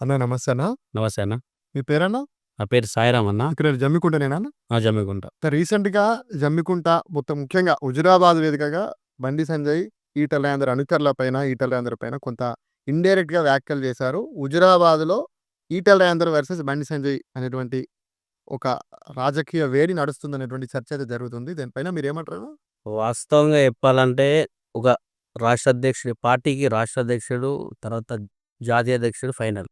అన్న నమస్తే అన్న. నమస్తే అన్న. మీ పేరన్న? నా పేరు సాయిరామ్ అన్న. ఇక్కడ జమ్మికుంటనేనా అన్న? జమ్మికుంట. రీసెంట్‌గా జమ్మికుంట మొత్తం ముఖ్యంగా హుజురాబాద్ వేదికగా బండి సంజయ్, ఈటెల రాజేందర్ అనుచరుల పైన, ఈటెల రాజేందర్ పైన కొంత ఇండైరెక్ట్‌గా వ్యాఖ్యలు చేశారు. హుజురాబాద్‌లో ఈటెల రాజేందర్ వర్సెస్ బండి సంజయ్ అనేటువంటి ఒక రాజకీయ వేడి నడుస్తుందనేటువంటి చర్చ అయితే జరుగుతుంది. దీనిపైన మీరేమంటారు? వాస్తవంగా చెప్పాలంటే ఒక రాష్ట్ర అధ్యక్షుడు, పార్టీకి రాష్ట్ర అధ్యక్షుడు, తర్వాత జాతీయ అధ్యక్షుడు ఫైనల్.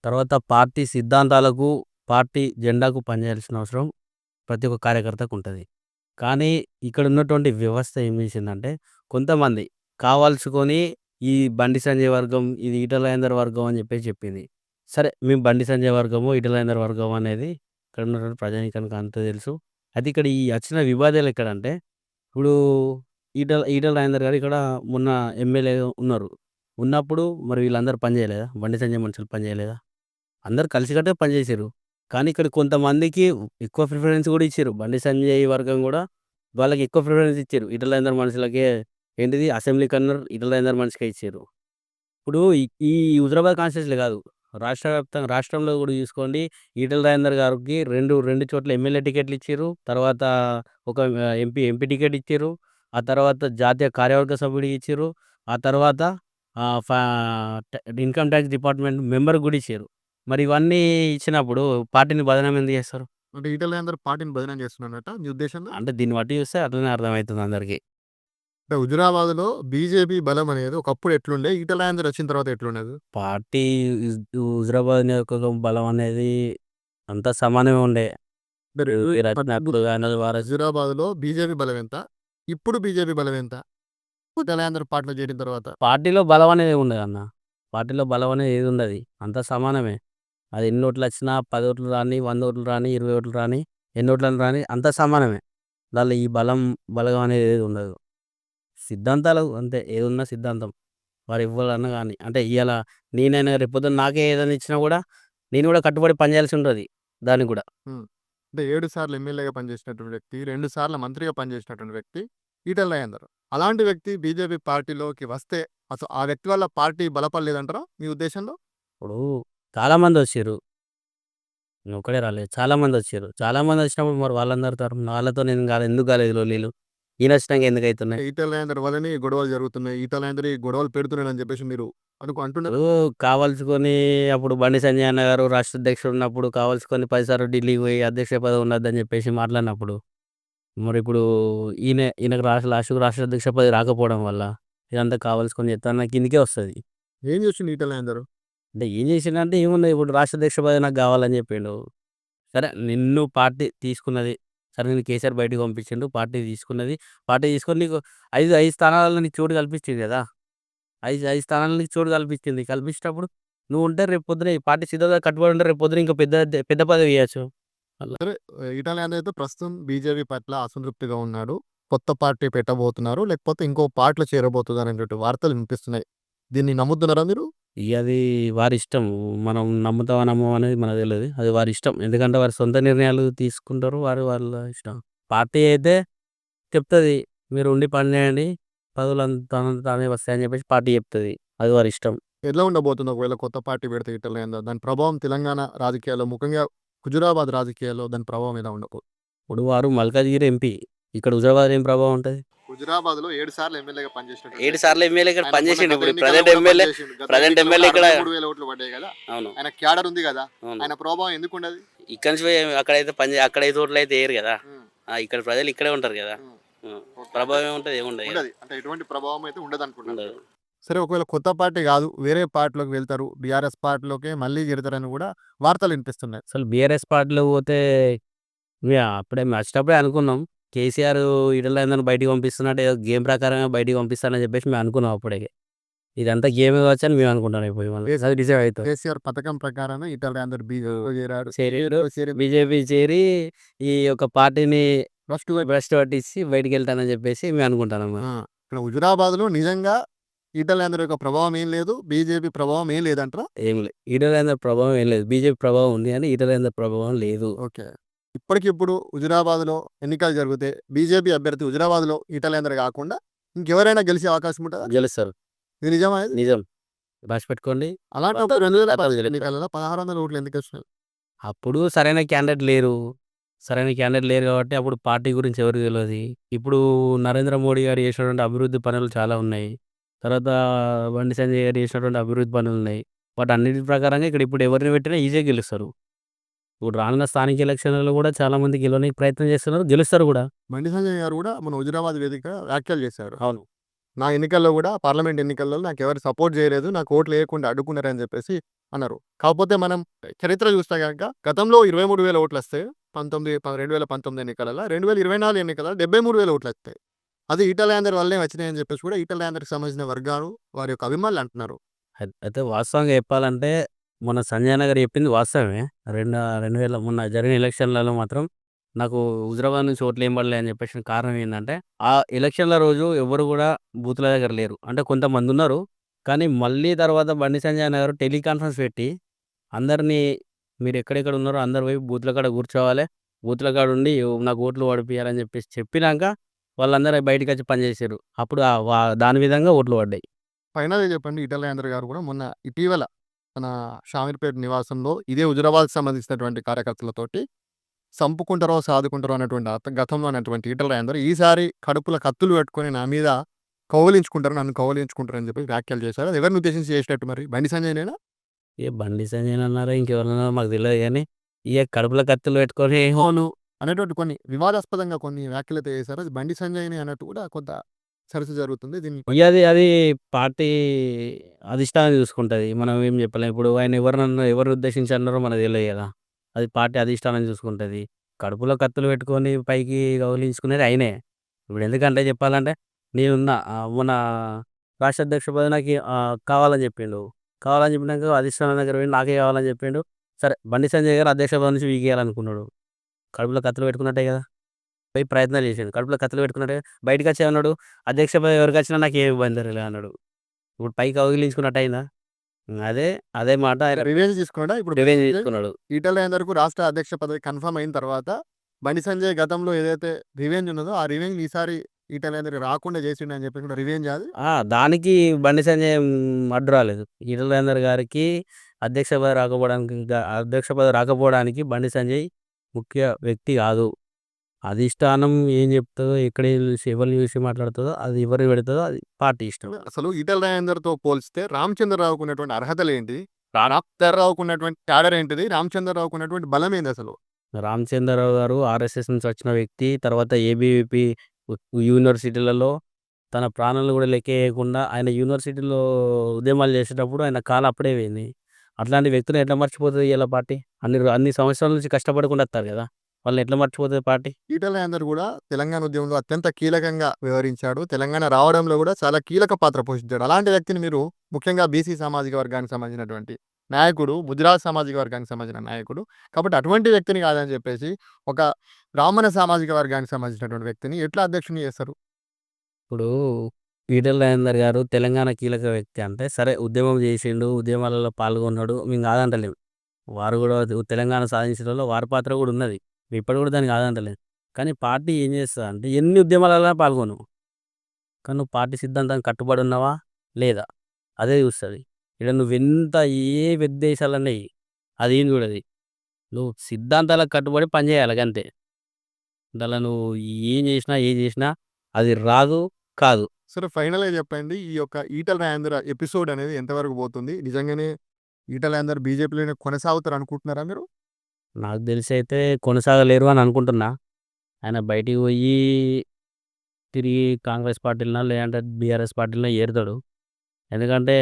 తర్వాత పార్టీ సిద్ధాంతాలకు, పార్టీ జెండాకు పనిచేయాల్సిన అవసరం ప్రతి ఒక్క కార్యకర్తకు ఉంటది. కానీ ఇక్కడ ఉన్నటువంటి వ్యవస్థ ఏం చేసిందంటే కొంతమంది కావాల్సుకొని ఈ బండి సంజయ్ వర్గం, ఇది ఈటెల రాజేందర్ వర్గం అని చెప్పింది. సరే మేము బండి సంజయ్ వర్గము, ఈటెల రాజేందర్ వర్గం అనేది ఇక్కడ ఉన్నటువంటి ప్రజానీకానికి అంతా తెలుసు. అయితే ఇక్కడ ఈ వచ్చిన వివాదాలు ఎక్కడంటే ఇప్పుడు ఈటెల రాజేందర్ గారు ఇక్కడ మొన్న ఎమ్మెల్యే ఉన్నారు. ఉన్నప్పుడు మరి వీళ్ళందరూ పని చేయలేదా? బండి సంజయ్ మనుషులు పని చేయలేదా? అందరూ కలిసికట్టుగా పనిచేసిర్రు. కానీ ఇక్కడ కొంతమందికి ఎక్కువ ప్రిఫరెన్స్ కూడా ఇచ్చిర్రు. బండి సంజయ్ వర్గం కూడా వాళ్ళకి ఎక్కువ ప్రిఫరెన్స్ ఇచ్చిర్రు. ఈటెల రాజేందర్ మనుషులకే ఏంటిది అసెంబ్లీ కన్వీనర్ ఈటెల రాజేందర్ మనిషికే ఇచ్చిర్రు. ఇప్పుడు ఈ హుజురాబాద్ కాన్స్టిట్యూన్సీ‌లే కాదు. రాష్ట్ర వ్యాప్తంగా రాష్ట్రంలో కూడా చూసుకోండి. ఈటెల రాజేందర్ గారికి 2 చోట్ల ఎమ్మెల్యే టికెట్లు ఇచ్చిర్రు. తర్వాత ఒక ఎంపీ టికెట్ ఇచ్చిర్రు. ఆ తర్వాత జాతీయ కార్యవర్గ సభ్యుడికి ఇచ్చిర్రు. ఆ తర్వాత ఆహ్, ఫా ఇన్‌కమ్ టాక్స్ డిపార్ట్మెంట్ మెంబర్‌కి కూడా ఇచ్చిర్రు. మరి ఇవన్నీ ఇచ్చినప్పుడు పార్టీని బదనాం ఎందుకు చేస్తారు? అంటే ఈటెల రాజేందర్ పార్టీని బదనాం చేస్తున్నాడట మీ ఉద్దేశంలో? అంటే దీన్ని బట్టి చూస్తే అట్లనే అర్థమవుతుంది అందరికి. అంటే హుజురాబాద్‌లో బీజేపీ బలం అనేది ఒకప్పుడు ఎట్లుండే? ఈటెల రాజేందర్ వచ్చిన తర్వాత ఎట్లున్నది? పార్టీ హుజురాబాద్ నియోజకవర్గం బలం అనేది అంతా సమానమే ఉండే. మరి మీరన్నప్పుడు అనిల్ వారస్ హుజురాబాద్‌లో బీజేపీ బలం ఎంత? ఇప్పుడు బీజేపీ బలం ఎంత? ఈటెల రాజేందర్ పార్టీలో చేరిన తర్వాత. పార్టీలో బలం అనేది ఉండదన్న. పార్టీలో బలం అనేది ఏది ఉండది. అంతా సమానమే. అది ఎన్ని ఓట్లొచ్చినా 10 ఓట్లు రాని, 100 ఓట్లు రాని, 20 ఓట్లు రాని, ఎన్ని ఓట్లని రాని అంతా సమానమే. దాంట్లో ఈ బలగం అనేది ఏది ఉండదు. సిద్ధాంతాలు అంతే. ఏదున్నా సిద్ధాంతం. వారు ఎవ్వలన్నా గాని. అంటే ఇయాల నేనైనా రేపొద్దున నాకే ఏదైనా ఇచ్చినా గూడా నేను గూడా కట్టుబడి పని చేయాల్సి ఉంటది. దానికి గూడా. హ్మ్. అంటే 7 సార్లు ఎమ్మెల్యేగా పనిచేసినటువంటి వ్యక్తి, 2 సార్లు మంత్రిగా పనిచేసినటువంటి వ్యక్తి ఈటెల రాజేందర్. అలాంటి వ్యక్తి బీజేపీ పార్టీలోకి వస్తే అసలు ఆ వ్యక్తి వల్ల పార్టీ బలపడలేదంటారా మీ ఉద్దేశంలో? ఇప్పుడు చాలా మందొచ్చిర్రు. నేనొక్కడే రాలేదు. చాలా మందొచ్చిర్రు. చాలా మందొచ్చినప్పుడు మరి వాళ్ళందరి తరపున వాళ్ళతో నేను ఎందుకు కాలేదు లొల్లీలు? ఈయనొచ్చినంక ఎందుకైతున్నాయి? ఈటెల రాజేందర్ వల్లనే ఈ గొడవలు జరుగుతున్నాయి. ఈటెల రాజేందర్ ఈ గొడవలు పెడుతున్నాడని చెప్పేసి మీరు అంటున్నారా? ఇప్పుడు కావాల్సుకొని అప్పుడు బండి సంజయ్ అన్న గారు రాష్ట్ర అధ్యక్షుడు ఉన్నప్పుడు కావాల్సుకొని 10 సార్లు ఢిల్లీకి పోయి అధ్యక్ష పదవి ఉండద్దని చెప్పేసి మాట్లాడినప్పుడు, మరిప్పుడు ఈయనకు లాస్ట్‌కు రాష్ట్ర అధ్యక్ష పదవి రాకపోవడం వల్ల ఇదంతా కావాల్సుకొని చేత్తారు. నాకు కిందకే వస్తది. ఏం చేసిండు ఈటెల రాజేందర్? అంటే ఏం చేసిండంటే ఏమున్నది ఇప్పుడు రాష్ట్ర అధ్యక్ష పదవి నాకు కావాలని చెప్పిండు. సరే నిన్ను పార్టీ తీసుకున్నది. సరే నిన్ను కేసీఆర్ బయటకి పంపించిండు. పార్టీ తీసుకున్నది. పార్టీ తీసుకొని నీకు 5 స్థానాలలో నీకు చోటు కల్పించింది కదా! 5 స్థానాల్లో నీకు చోటు కల్పించింది. కల్పించినప్పుడు నువ్వుంటే రేపు పొద్దున ఈ పార్టీ సిద్ధాంతాలకు కట్టుబడి ఉంటే రేపు పొద్దున ఇంకో పెద్ద పదవి ఇయ్యొచ్చు. అలా. సరే ఈటెల రాజేందర్ అయితే ప్రస్తుతం బీజేపీ పట్ల అసంతృప్తిగా ఉన్నాడు. కొత్త పార్టీ పెట్టబోతున్నారు. లేకపోతే ఇంకో పార్టీలో చేరబోతున్నారనేటువంటి వార్తలు వినిపిస్తున్నాయి. దీన్ని నమ్ముతున్నారా మీరు? ఇగ అది వారిష్టం. మనం నమ్ముతామా నమ్మమా అనేది మనకు తెలవదు. అది వారిష్టం. ఎందుకంటే వారి సొంత నిర్ణయాలు తీసుకుంటారు. వాళ్ళ ఇష్టం. పార్టీ అయితే చెప్తది. మీరు ఉండి పని చేయండి. పదవులు తానే వస్తాయని చెప్పేసి పార్టీ చెప్తది. అది వారి ఇష్టం. ఎట్లా ఉండబోతుంది ఒకవేళ కొత్త పార్టీ పెడితే ఈటెల రాజేందర్? దాని ప్రభావం తెలంగాణ రాజకీయాల్లో ముఖ్యంగా హుజురాబాద్ రాజకీయాల్లో దాని ప్రభావం ఎలా ఉండబోతుంది? ఇప్పుడు వారు మల్కాజ్గిరి ఎంపీ. ఇక్కడ హుజురాబాద్‌లో ఏం ప్రభావం ఉంటది? హుజురాబాద్‌లో 7 సార్లు ఎమ్మెల్యేగా పనిచేసినటువంటి 7 వ్యక్తి. సార్లు ఎమ్మెల్యే ఇక్కడ ఆయన మొన్న పనిచేసిండు. గత ఇప్పుడు ఎన్నికల్లో కూడా పనిచేసిండు. గత ప్రెజెంట్ ఎన్నికల్లో ఎమ్మెల్యే ఇక్కడ 63,000 ఓట్లు పడ్డాయి కదా! అవును. ఆయన క్యాడర్ ఉంది కదా! అవును. ఆయన ప్రభావం ఎందుకుండది? ఇక్కడి నుంచి పోయి అక్కడైతే అక్కడ 5 ఓట్లయితే ఎయరు కదా! హ్మ్. ఇక్కడ ప్రజలు ఇక్కడే ఉంటారు కదా! హ్మ్. హ్మ్. ఓకే. ప్రభావం ఏముంటది? ఏముండదు కదా! ఉండది. అంటే ఎటువంటి ప్రభావం అయితే ఉండదనుకుంటున్నారు ఉండదు. మీరు. సరే ఒకవేళ కొత్త పార్టీ కాదు వేరే పార్టీలోకి వెళ్తారు. బీఆర్ఎస్ పార్టీలోకే మళ్ళీ చేరుతారని కూడా వార్తలు వినిపిస్తున్నాయి. అసలు బీఆర్ఎస్ పార్టీలో పోతే అప్పుడే వచ్చేటప్పుడే అనుకున్నాం. కేసీఆర్ ఈటెల రాజేందర్‌ని బయటికి పంపిస్తున్నట్టు ఏదో గేమ్ ప్రకారమే బయటికి పంపిస్తారని చెప్పేసి మేము అనుకున్నాం అప్పుడే. ఇదంతా గేమే కావచ్చని మేము అనుకుంటున్నాం ఇప్పుడు మళ్ళీ. అది నిజం అయితది. కేసీఆర్ పథకం ప్రకారమే ఈటెల రాజేందర్ బీజేపీలో చేరాడు. చేరిండు. చేరి బీజేపీ చేరి ఈ యొక్క పార్టీని ఫస్ట్ భ్రష్టు పట్టించి బయటికెళ్తానని చెప్పేసి మేము అనుకుంటున్నాం. ఆ! ఇక్కడ హుజురాబాద్‌లో నిజంగా ఈటెల రాజేందర్ యొక్క ప్రభావం ఏం లేదు. బీజేపీ ప్రభావం ఏం లేదంటారా? ఏం లేదు. ఈటెల రాజేందర్ ప్రభావం ఏం లేదు. బీజేపీ ప్రభావం ఉంది గానీ ఈటెల రాజేందర్ ప్రభావం లేదు. ఓకే. ఇప్పటికిప్పుడు హుజురాబాద్‌లో ఎన్నికలు జరిగితే బీజేపీ అభ్యర్థి హుజురాబాద్‌లో ఈటెల రాజేందర్ కాకుండా ఇంకెవరైనా గెలిచే అవకాశం ఉంటదా? గెలుస్తారు. ఇది నిజమా ఇది? నిజం. రాసిపెట్టుకోండి. అలాంటప్పుడు 2018 ఎన్నికలలో 1600 ఓట్లు ఎందుకు వచ్చినాయి? అప్పుడు సరైన క్యాండిడేట్ లేరు. సరైన క్యాండిడేట్ లేరు కాబట్టి అప్పుడు పార్టీ గురించి ఎవరికీ తెలవది. ఇప్పుడు నరేంద్ర మోడీ గారు చేసినటువంటి అభివృద్ధి పనులు చాలా ఉన్నాయి. తర్వాత బండి సంజయ్ గారు చేసినటువంటి అభివృద్ధి పనులున్నాయి. వాటన్నిటి ప్రకారంగా ఇక్కడ ఇప్పుడు ఎవరిని పెట్టినా ఈజీగా గెలుస్తారు. ఇప్పుడు రానున్న స్థానిక ఎలక్షన్‌లలో కూడా చాలా మంది గెలవడానికి ప్రయత్నం చేస్తున్నారు. గెలుస్తారు కూడా. బండి సంజయ్ గారు కూడా మన హుజురాబాద్ వేదిక వ్యాఖ్యలు చేశారు. అవును. నా ఎన్నికల్లో కూడా పార్లమెంట్ ఎన్నికల్లో నాకు ఎవరు సపోర్ట్ చేయలేదు. నాకు ఓట్లు వేయకుండా అడ్డుకున్నారని చెప్పేసి అన్నారు. కాకపోతే మనం చరిత్ర చూస్తే గనక గతంలో 23,000 ఓట్లొస్తే 2019 ఎన్నికలలో 2024 ఎన్నికలలో 73,000 ఓట్లొచ్చాయి. అది ఈటెల రాజేందర్ వల్లే వచ్చినాయని చెప్పేసి కూడా ఈటెల రాజేందర్‌కి సంబంధించిన వర్గాలు వారి యొక్క అభిమానులు అంటున్నారు. అయితే వాస్తవంగా చెప్పాలంటే మొన్న సంజయ్ అన్న గారు చెప్పింది వాస్తవమే. 2000 మొన్న జరిగిన ఎలక్షన్‌లలో మాత్రం నాకు హుజురాబాద్ నుంచి ఓట్లు ఏం పడలే అని చెప్పేసిన కారణం ఏందంటే, ఆ ఎలక్షన్‌ల రోజు ఎవ్వరు కూడా బూత్‌ల దగ్గర లేరు. అంటే కొంతమందున్నారు. కానీ మళ్ళీ తర్వాత బండి సంజయ్ అన్న గారు టెలికాన్ఫరెన్స్ పెట్టి అందరినీ మీరు ఎక్కడెక్కడ ఉన్నారో అందరూ పోయి బూత్‌ల కాడ కూర్చోవాలి. బూత్‌ల కాడ ఉండి నాకు ఓట్లు పడిపియాలని చెప్పేసి చెప్పినాక వాళ్ళందరూ బయటికొచ్చి పని చేసిర్రు. అప్పుడు దాని విధంగా ఓట్లు పడ్డాయి. ఫైనల్‌గా చెప్పండి ఈటెల రాజేందర్ గారు కూడా మొన్న ఇటీవల మన షామీర్పేట నివాసంలో ఇదే హుజురాబాద్‌కి సంబంధించినటువంటి కార్యకర్తలతోటి సంపుకుంటారో, సాదుకుంటారో అన్నటువంటి గతంలో అన్నటువంటి ఈటెల రాజేందర్ ఈసారి కడుపులో కత్తులు పెట్టుకొని నా మీద కౌగిలించుకుంటారు, నన్ను కౌగిలించుకుంటారు అని చెప్పి వ్యాఖ్యలు చేశారు. అది ఎవరిని ఉద్దేశించి చేసినట్టు మరి? బండి సంజయ్‌నేనా? ఏ బండి సంజయ్ అన్నారా ఇంకెవరన్నారో మాకు తెలవదు గానీ, ఇగ కడుపులో కత్తులు పెట్టుకొని అవును. అనేటువంటి కొన్ని వివాదాస్పదంగా కొన్ని వ్యాఖ్యలైతే చేశారు. అది బండి సంజయ్‌నే అన్నట్టు కూడా కొంత చర్చ జరుగుతుంది. దీనిపై ఇగ అది పార్టీ అధిష్టానం చూసుకుంటది. మనం ఏం చెప్పలేం. ఇప్పుడు ఆయన ఎవరిని ఉద్దేశించి అన్నారో మనకు తెలవదు గదా! అది పార్టీ అధిష్టానం చూసుకుంటది. కడుపులో కత్తులు పెట్టుకొని పైకి కౌగిలించుకునేది ఆయనే. ఇప్పుడు ఎందుకంటే చెప్పాలంటే నేనున్నా మొన్న రాష్ట్ర అధ్యక్ష పదవి నాకు కావాలని చెప్పిండు. కావాలని చెప్పినాక అధిష్టానం దగ్గర పోయి నాకే కావాలని చెప్పిండు. సరే బండి సంజయ్ గారు అధ్యక్ష పదవి నుంచి పీకేయాలనుకున్నాడు. కడుపులో కత్తులు పెట్టుకున్నట్టే గదా! పోయి ప్రయత్నాలు చేసిండు. కడుపులో కత్తులు పెట్టుకున్నట్టే బయటకొచ్చి ఏమన్నాడు, "అధ్యక్ష పదవి ఎవరికొచ్చినా నాకేం ఇబ్బంది లే" అన్నాడు. ఇప్పుడు పైకి కౌగిలించుకున్నట్టు అయిందా? అదే అదే మాట ఆయన రివెంజ్ తీసుకున్నాడా? ఇప్పుడు రివెంజ్ తీసుకున్నాడు. ఈటెల రాజేందర్‌కు రాష్ట్ర అధ్యక్ష పదవి కన్ఫర్మ్ అయిన తర్వాత బండి సంజయ్ గతంలో ఏదైతే రివెంజ్ ఉన్నదో ఆ రివెంజ్ ఈసారి ఈటెల రాజేందర్‌కి రాకుండా చేసిండు అని చెప్పి కూడా రివెంజా అది? దానికి బండి సంజయ్ అడ్డు రాలేదు. ఈటెల రాజేందర్ గారికి అధ్యక్ష పదవి రాకపోవడానికి బండి సంజయ్ ముఖ్య వ్యక్తి కాదు. అధిష్టానం ఏం చెప్తదో, ఎక్కడ ఎవరిని చూసి మాట్లాడుతదో, అది ఎవరికి పెడతదో అది పార్టీ ఇష్టం. అసలు ఈటెల రాజేందర్‌తో పోల్చితే రామచంద్రరావుకు ఉన్నటువంటి అర్హతలేంటి? రామచంద్రరావుకు ఉన్నటువంటి క్యాడర్ ఏంటిది? రామచంద్రరావుకు ఉన్నటువంటి బలం ఏందసలు? రామచంద్రరావు గారు ఆర్ఎస్ఎస్ నుంచి వచ్చిన వ్యక్తి. తర్వాత ఏబీవీపీ యూనివర్సిటీలలో తన ప్రాణాలను కూడా లెక్కేయకుండా ఆయన యూనివర్సిటీలో ఉద్యమాలు చేసేటప్పుడు ఆయన కాలు అప్పుడే పోయింది. అట్లాంటి వ్యక్తులను ఎట్లా మర్చిపోతది ఇయాల పార్టీ? అన్ని సంవత్సరాల నుంచి కష్టపడకుండా వస్తారు కదా! వాళ్ళని ఎట్లా మర్చిపోతది పార్టీ? ఈటెల రాజేందర్ కూడా తెలంగాణ ఉద్యమంలో అత్యంత కీలకంగా వ్యవహరించాడు. తెలంగాణ రావడంలో కూడా చాలా కీలక పాత్ర పోషించాడు. అలాంటి వ్యక్తిని మీరు ముఖ్యంగా బీసీ సామాజిక వర్గానికి సంబంధించినటువంటి నాయకుడు, ముదిరాజ్ సామాజిక వర్గానికి సంబంధించిన నాయకుడు. కాబట్టి అటువంటి వ్యక్తిని కాదని చెప్పేసి ఒక బ్రాహ్మణ సామాజిక వర్గానికి సంబంధించినటువంటి వ్యక్తిని ఎట్లా అధ్యక్షుడిని చేస్తారు? ఇప్పుడు ఈటెల రాజేందర్ గారు తెలంగాణ కీలక వ్యక్తి అంటే సరే ఉద్యమం చేసిండు, ఉద్యమాలలో పాల్గొన్నాడు. మేము కాదంటలేము. వారు కూడా తెలంగాణ సాధించడంలో వారి పాత్ర కూడా ఉన్నది. ఇప్పటికి కూడా దాన్ని కాదంటలేదు. కానీ పార్టీ ఏం చేస్తదంటే ఎన్ని ఉద్యమాలలో పాల్గొను. కానీ నువ్వు పార్టీ సిద్ధాంతానికి కట్టుబడి ఉన్నావా? లేదా? అదే చూస్తది. ఈడ నువ్వెంత ఏ పెద్ద దేశాలన్నా ఎయ్యి. అదేం చూడది. నువ్వు సిద్ధాంతాలకు కట్టుబడి పని చేయాలి గంతే. దాంట్లో నువ్వు ఏం చేసినా అది రాదు, కాదు. సరే ఫైనల్‌గా చెప్పండి. ఈ యొక్క ఈటెల రాజేందర్ ఎపిసోడ్ అనేది ఎంతవరకు పోతుంది? నిజంగానే ఈటెల రాజేందర్ బీజేపీలోనే కొనసాగుతారు అనుకుంటున్నారా మీరు? నాకు తెలిసైతే కొనసాగలేరు అని అనుకుంటున్నా. ఆయన బయటికి పోయి తిరిగి కాంగ్రెస్ పార్టీలనో లేదంటే బీఆర్ఎస్ పార్టీలనో ఏరుతాడు. ఎందుకంటే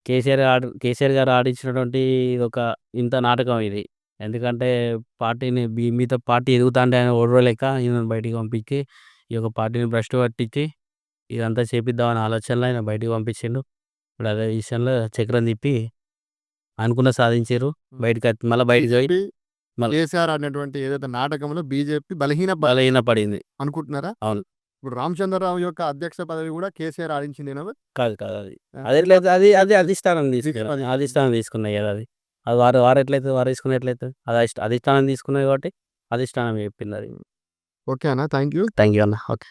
కేసీఆర్ గారు ఆడించినటువంటి ఒక ఇంత నాటకం ఇది. ఎందుకంటే పార్టీని మిగతా పార్టీ ఎదుగుతాంటే ఆయన ఓర్వలేక ఈయనను బయటికి పంపించి, ఈ యొక్క పార్టీని భ్రష్టు పట్టించి ఇదంతా చేపిద్దామనే ఆలోచనలో ఆయన బయటికి పంపించిండు. ఇప్పుడు అదే విషయంలో చక్రం తిప్పి అనుకున్న సాధించిర్రు. మళ్ళా బయటికి పోయి కేసీఆర్ ఆడినటువంటి ఏదైతే నాటకంలో బీజేపీ బలహీనపడింది. అనుకుంటున్నారా? అవును. ఇప్పుడు రామచంద్రరావు యొక్క అధ్యక్ష పదవి కూడా కేసీఆర్ ఆడించిందేనా? కాదు అది. అదెట్లయితే అది అధిష్టానం తీసుకున్నాయి కదా అది. అది వారు తీసుకున్నట్లయితే అది అధిష్టానం తీసుకున్నది కాబట్టి అధిష్టానం చెప్పిందది. ఓకే అన్న. Thank you. థాంక్ యూ అన్న. ఓకే.